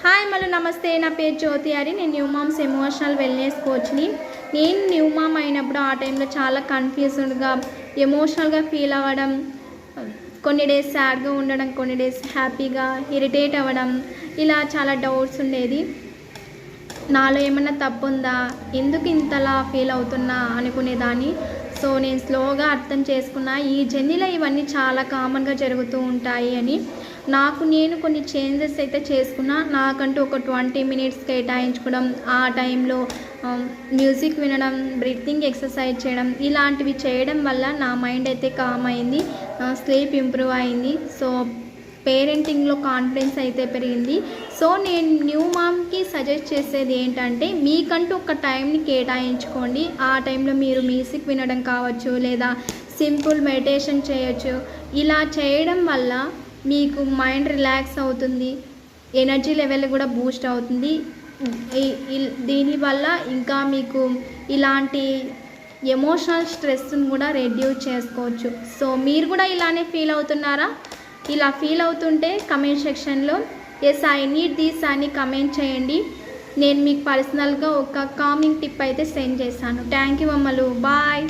Hi మళ్ళీ నమస్తే, నా పేరు జ్యోతి హరి. నేను న్యూ మామ్స్ ఎమోషనల్ వెల్నెస్ కోచ్ని. నేను న్యూ మామ్ అయినప్పుడు ఆ టైంలో చాలా కన్ఫ్యూజ్డ్గా, ఎమోషనల్గా ఫీల్ అవ్వడం, కొన్ని డేస్ సాడ్గా ఉండడం, కొన్ని డేస్ హ్యాపీగా, ఇరిటేట్ అవ్వడం, ఇలా చాలా డౌట్స్ ఉండేది. నాలో ఏమన్నా తప్పు ఉందా, ఎందుకు ఇంతలా ఫీల్ అవుతున్నా అనుకునేదాన్ని. సో నేను స్లోగా అర్థం చేసుకున్నా, ఈ జర్నీలో ఇవన్నీ చాలా కామన్గా జరుగుతూ ఉంటాయి అని. నేను కొన్ని చేంజెస్ అయితే చేసుకున్నా. నాకంటూ ఒక 20 మినిట్స్ కేటాయించుకోవడం, ఆ టైంలో మ్యూజిక్ వినడం, బ్రీతింగ్ ఎక్సర్సైజ్ చేయడం, ఇలాంటివి చేయడం వల్ల నా మైండ్ అయితే కామ్ అయింది, స్లీప్ ఇంప్రూవ్ అయింది. సో పేరెంటింగ్లో కాన్ఫిడెన్స్ అయితే పెరిగింది. సో నేను న్యూ మామ్కి సజెస్ట్ చేసేది ఏంటంటే, మీకంటూ ఒక టైంని కేటాయించుకోండి. ఆ టైంలో మీరు మ్యూజిక్ వినడం కావచ్చు, లేదా సింపుల్ మెడిటేషన్ చేయొచ్చు. ఇలా చేయడం వల్ల మీకు మైండ్ రిలాక్స్ అవుతుంది, ఎనర్జీ లెవెల్ కూడా బూస్ట్ అవుతుంది. దీనివల్ల ఇంకా మీకు ఇలాంటి ఎమోషనల్ స్ట్రెస్ని కూడా రెడ్యూస్ చేసుకోవచ్చు. సో మీరు కూడా ఇలానే ఫీల్ అవుతున్నారా? ఇలా ఫీల్ అవుతుంటే కమెంట్ సెక్షన్లో ఎస్ ఐ నీడ్ దిస్ అని కమెంట్ చేయండి. నేను మీకు పర్సనల్గా ఒక కామింగ్ టిప్ అయితే సెండ్ చేశాను. థ్యాంక్ యూ అమ్మలు, బాయ్.